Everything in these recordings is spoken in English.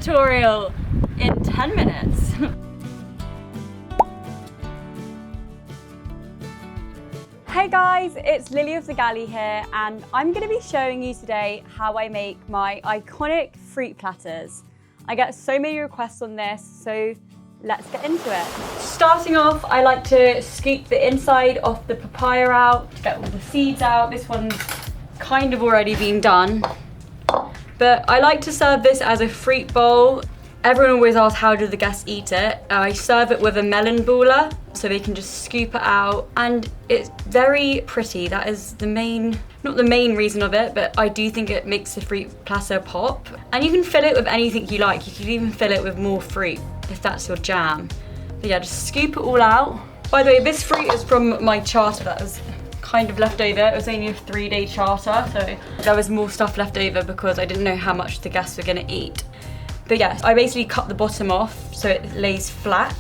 tutorial in 10 minutes. Hey guys, it's Lily of the Galley here, and I'm going to be showing you today how I make my iconic fruit platters. I get so many requests on this, so let's get into it. Starting off, I like to scoop the inside of the papaya out, get all the seeds out. This one's kind of already been done, but I like to serve this as a fruit bowl. Everyone always asks, how do the guests eat it? I serve it with a melon baller, so they can just scoop it out, and it's very pretty. That is the main, not the main reason of it, but I do think it makes the fruit platter pop. And you can fill it with anything you like. You can even fill it with more fruit if that's your jam. But yeah, just scoop it all out. By the way, this fruit is from my charter that was kind of left over. It was only a 3-day charter, so there was more stuff left over because I didn't know how much the guests were gonna eat. But yeah, I basically cut the bottom off so it lays flat.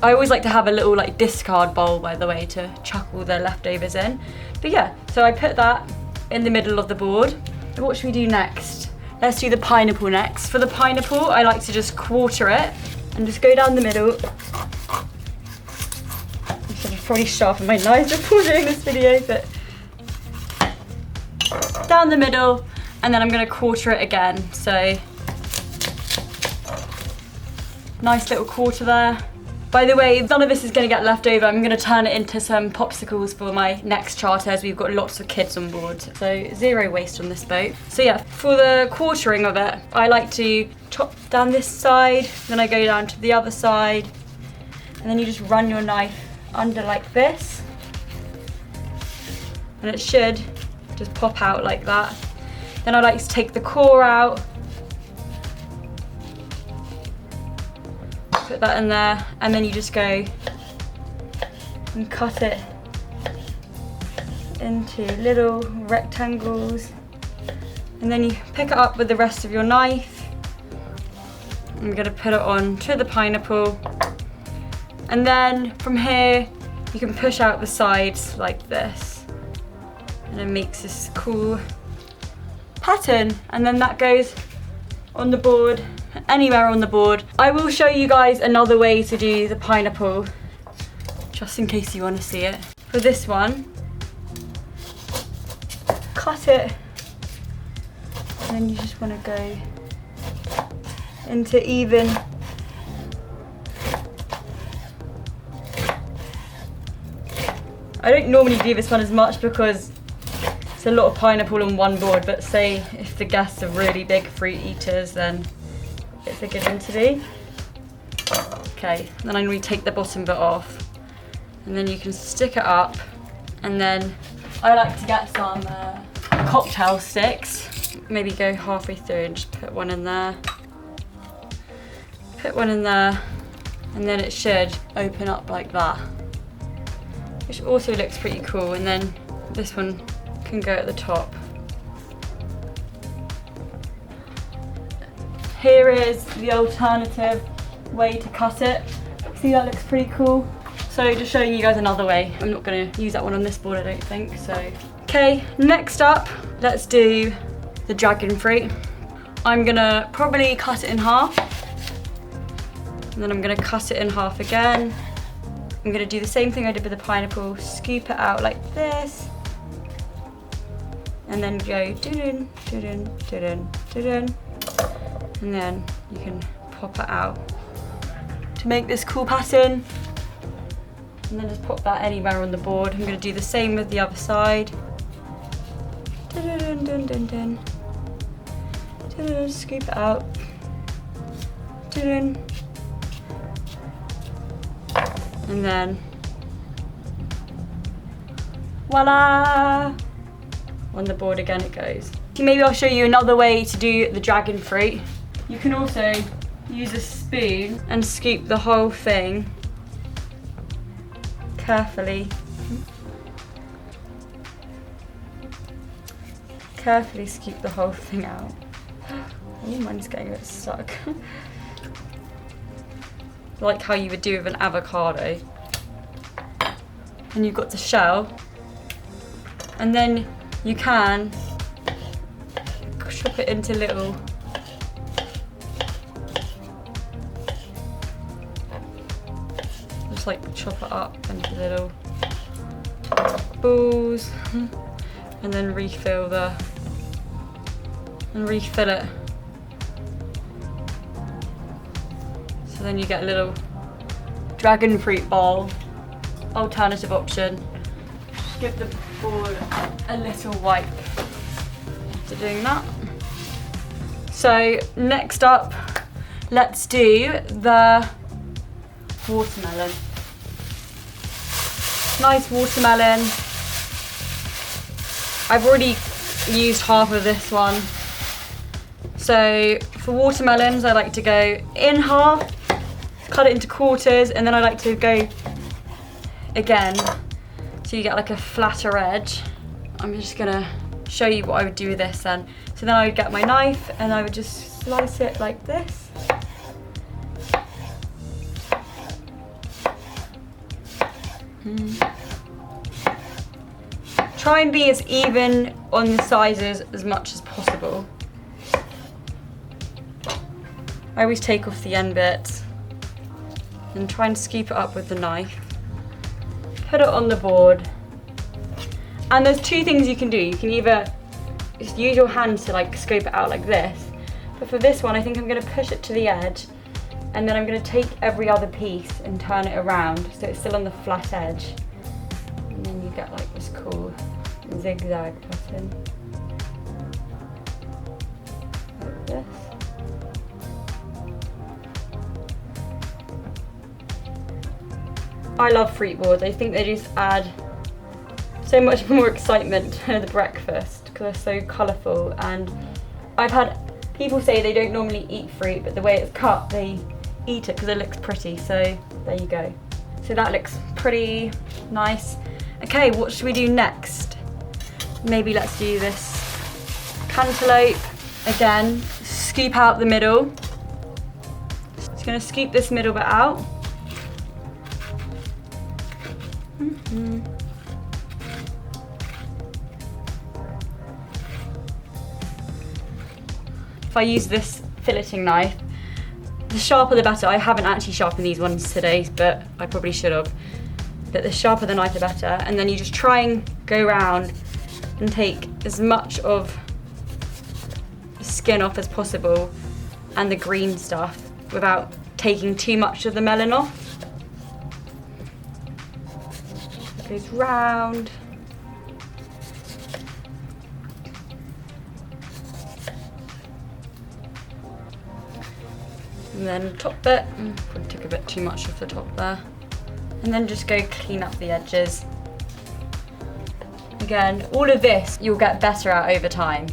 I always like to have a little like discard bowl, by the way, to chuck all the leftovers in. But yeah, so I put that in the middle of the board. What should we do next? Let's do the pineapple next. For the pineapple, I like to just quarter it and just go down the middle. I should have probably sharpened my knives before doing this video, but down the middle, and then I'm gonna quarter it again. So nice little quarter there. By the way, none of this is gonna get left over. I'm gonna turn it into some popsicles for my next charter, as we've got lots of kids on board. So zero waste on this boat. So yeah, for the quartering of it, I like to chop down this side, then I go down to the other side, and then you just run your knife under like this, and it should just pop out like that. Then I like to take the core out, put that in there, and then you just go and cut it into little rectangles, and then you pick it up with the rest of your knife. I'm gonna put it on to the pineapple, and then from here you can push out the sides like this, and it makes this cool pattern, and then that goes on the board, anywhere on the board. I will show you guys another way to do the pineapple, just in case you want to see it. For this one, cut it, and then you just want to go into even. I don't normally do this one as much because a lot of pineapple on one board, but say if the guests are really big fruit eaters, then it's a good one to do. Okay, then I normally take the bottom bit off, and then you can stick it up, and then I like to get some cocktail sticks, maybe go halfway through and just put one in there, put one in there, and then it should open up like that, which also looks pretty cool. And then this one can go at the top. Here is the alternative way to cut it. See, that looks pretty cool. So just showing you guys another way. I'm not gonna use that one on this board, I don't think, so. Okay, next up, let's do the dragon fruit. I'm gonna probably cut it in half, and then I'm gonna cut it in half again. I'm gonna do the same thing I did with the pineapple, scoop it out like this, and then go doo-dun, doo-dun, doo-dun, doo-dun, and then you can pop it out to make this cool pattern, and then just pop that anywhere on the board. I'm going to do the same with the other side. Dun, dun, dun, dun, dun. Scoop it out. Dun. And then voila! On the board again it goes. Maybe I'll show you another way to do the dragon fruit. You can also use a spoon and scoop the whole thing carefully. Carefully scoop the whole thing out. Oh, mine's getting a bit stuck. Like how you would do with an avocado. And you've got the shell. And then you can chop it into little just like chop it up into little balls and then refill it. So then you get a little dragon fruit bowl, alternative option. Just give the board a little wipe after doing that. So next up, let's do the watermelon. Nice watermelon. I've already used half of this one. So for watermelons, I like to go in half, cut it into quarters, and then I like to go again, so you get like a flatter edge. I'm just gonna show you what I would do with this then. So then I would get my knife and I would just slice it like this. Try and be as even on the sizes as much as possible. I always take off the end bits and try and scoop it up with the knife. Put it on the board. And there's two things you can do. You can either just use your hands to like scoop it out like this, but for this one I think I'm going to push it to the edge, and then I'm going to take every other piece and turn it around so it's still on the flat edge. And then you get like this cool zigzag pattern. Like this. I love fruit boards. I think they just add so much more excitement to the breakfast because they're so colourful, and I've had people say they don't normally eat fruit, but the way it's cut they eat it because it looks pretty, so there you go. So that looks pretty nice. Okay, what should we do next? Maybe let's do this cantaloupe. Again, scoop out the middle. Just going to scoop this middle bit out. If I use this filleting knife, the sharper the better. I haven't actually sharpened these ones today, but I probably should have. But the sharper the knife, the better. And then you just try and go around and take as much of the skin off as possible and the green stuff without taking too much of the melon off. It goes round. And then top bit, probably took a bit too much off the top there. And then just go clean up the edges. Again, all of this you'll get better at over time.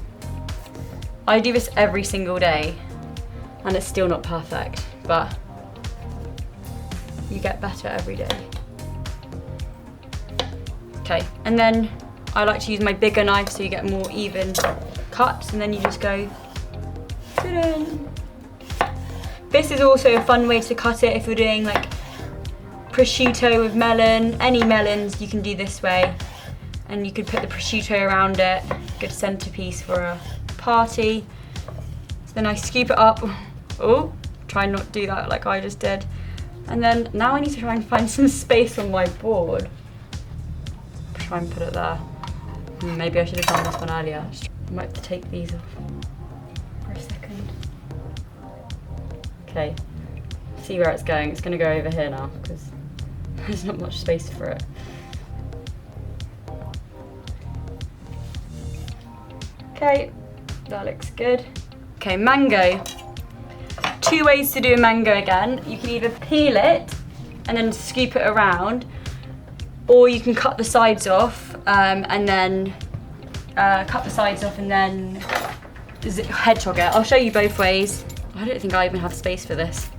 I do this every single day and it's still not perfect, but you get better every day. Okay, and then I like to use my bigger knife so you get more even cuts, and then you just go ta-da. This is also a fun way to cut it if you're doing like prosciutto with melon. Any melons you can do this way, and you could put the prosciutto around it. Good centerpiece for a party. So then I scoop it up. Oh, try not to do that like I just did. And then now I need to try and find some space on my board. Try and put it there. Maybe I should have done this one earlier. I might have to take these off for a second. Okay, see where it's going. It's going to go over here now because there's not much space for it. Okay, that looks good. Okay, mango. Two ways to do a mango again. You can either peel it and then scoop it around, or you can cut the sides off and then hedgehog it. I'll show you both ways. I don't think I even have space for this.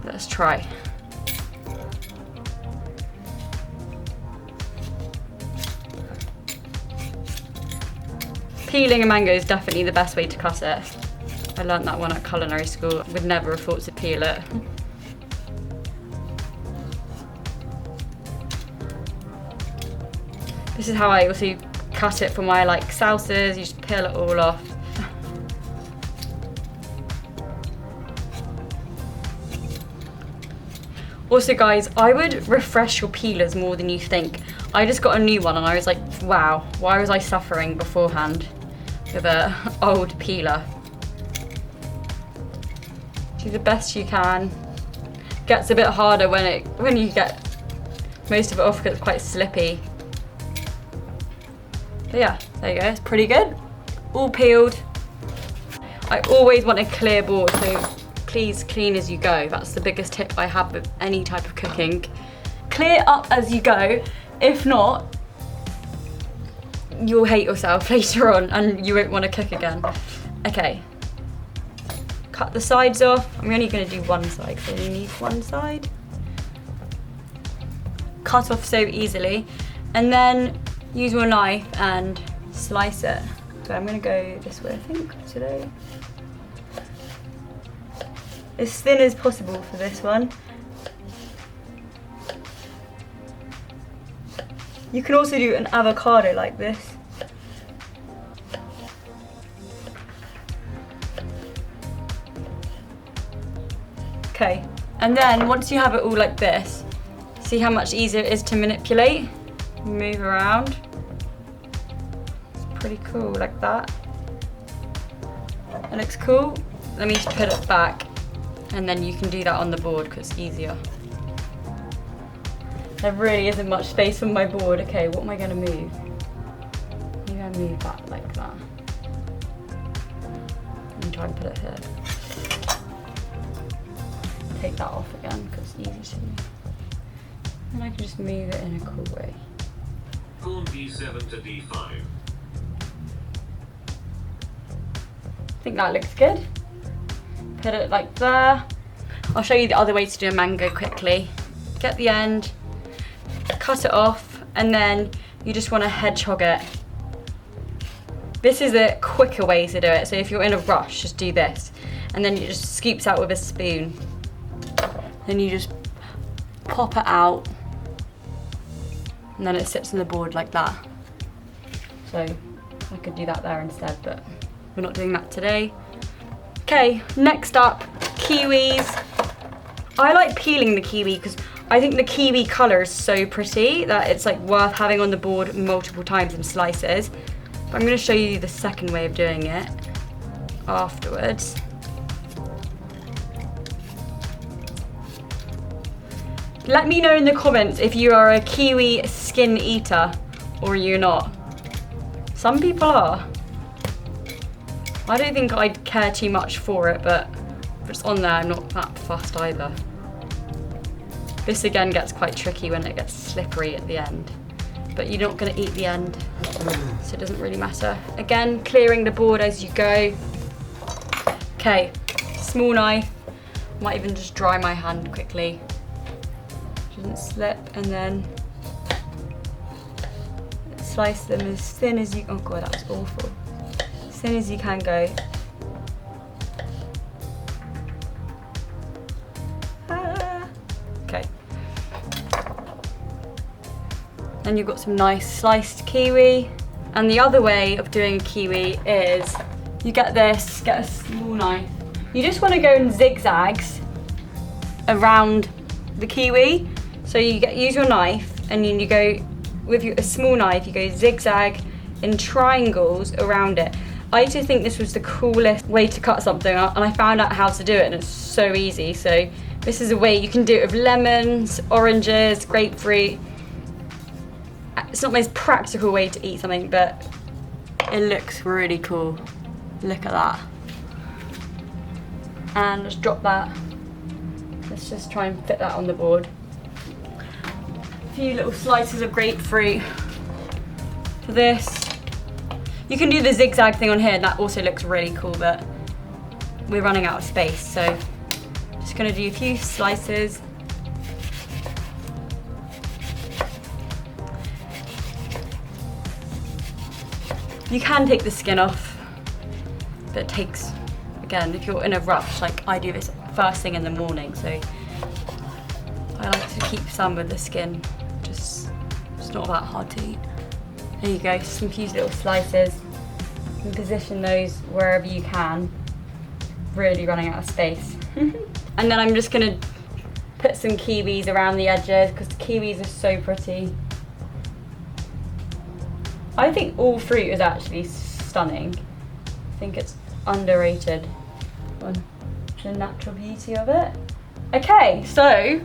Let's try. Peeling a mango is definitely the best way to cut it. I learnt that one at culinary school. I would never have thought to peel it. This is how I also cut it for my like salsas. You just peel it all off. Also guys, I would refresh your peelers more than you think. I just got a new one and I was like, wow, why was I suffering beforehand with an old peeler? Do the best you can. Gets a bit harder when you get most of it off because it's quite slippy. But yeah, there you go, it's pretty good. All peeled. I always want a clear board, so please clean as you go. That's the biggest tip I have with any type of cooking. Clear up as you go. If not, you'll hate yourself later on and you won't want to cook again. Okay, cut the sides off. I'm only going to do one side because I only need one side. Cut off so easily, and then use your knife and slice it. So I'm going to go this way, I think, today. As thin as possible for this one. You can also do an avocado like this. Okay, and then once you have it all like this, see how much easier it is to manipulate? Move around. It's pretty cool like that. That looks cool. Let me just put it back and then you can do that on the board because it's easier. There really isn't much space on my board. Okay, what am I going to move? Maybe I move that like that. And try and put it here. Take that off again because it's easy to move. And I can just move it in a cool way. Pawn b7 to d5. I think that looks good. Put it like there. I'll show you the other way to do a mango quickly. Get the end, cut it off, and then you just want to hedgehog it. This is a quicker way to do it, so if you're in a rush, just do this. And then you just scoops out with a spoon. Then you just pop it out, and then it sits on the board like that. So I could do that there instead, but we're not doing that today. Okay, next up, kiwis. I like peeling the kiwi because I think the kiwi colour is so pretty that it's like worth having on the board multiple times in slices. But I'm going to show you the second way of doing it afterwards. Let me know in the comments if you are a kiwi skin eater or you're not. Some people are. I don't think I'd care too much for it, but if it's on there, I'm not that fussed either. This again gets quite tricky when it gets slippery at the end, but you're not going to eat the end, so it doesn't really matter. Again, clearing the board as you go. Okay, small knife. Might even just dry my hand quickly. Doesn't slip, and then slice them as thin as you. Oh god, that was awful. As thin as you can go. Okay. Then you've got some nice sliced kiwi. And the other way of doing a kiwi is you get this, get a small knife. You just want to go in zigzags around the kiwi. So you use your knife, and then you go with a small knife, you go zigzag in triangles around it. I used to think this was the coolest way to cut something, and I found out how to do it, and it's so easy. So this is a way you can do it with lemons, oranges, grapefruit. It's not the most practical way to eat something, but it looks really cool. Look at that. And just drop that. Let's just try and fit that on the board. A few little slices of grapefruit for this. You can do the zigzag thing on here, and that also looks really cool, but we're running out of space, so just gonna do a few slices. You can take the skin off, but it takes, again, if you're in a rush, like I do this first thing in the morning, so I like to keep some with the skin. It's not that hard to eat. There you go, some cute little slices. You can position those wherever you can. Really running out of space. And then I'm just gonna put some kiwis around the edges because the kiwis are so pretty. I think all fruit is actually stunning. I think it's underrated on the natural beauty of it. Okay, so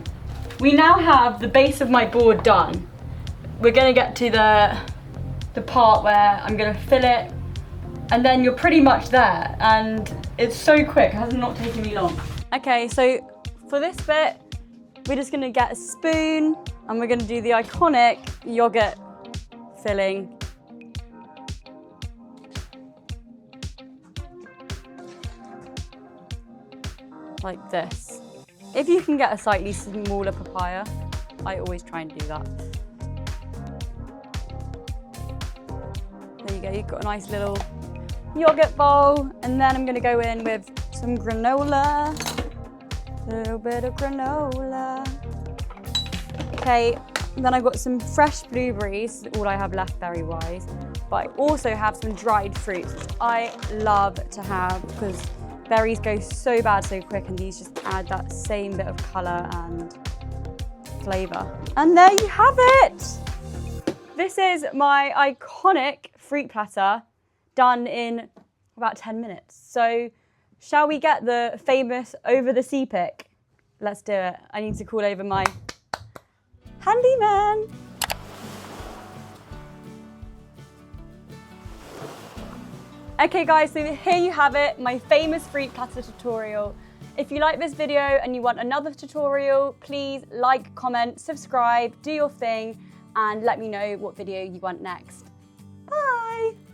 we now have the base of my board done. We're gonna get to the part where I'm gonna fill it, and then you're pretty much there, and it's so quick, it has not taken me long. Okay, so for this bit, we're just gonna get a spoon, and we're gonna do the iconic yogurt filling. Like this. If you can get a slightly smaller papaya, I always try and do that. There you go, you've got a nice little yogurt bowl, and then I'm gonna go in with some granola. A little bit of granola. Okay, then I've got some fresh blueberries, all I have left berry-wise, but I also have some dried fruits, which I love to have because berries go so bad so quick, and these just add that same bit of colour and flavour. And there you have it! This is my iconic fruit platter done in about 10 minutes. So shall we get the famous over the sea pick? Let's do it. I need to call over my handyman. Okay guys, so here you have it, my famous fruit platter tutorial. If you like this video and you want another tutorial, please like, comment, subscribe, do your thing, and let me know what video you want next. Bye!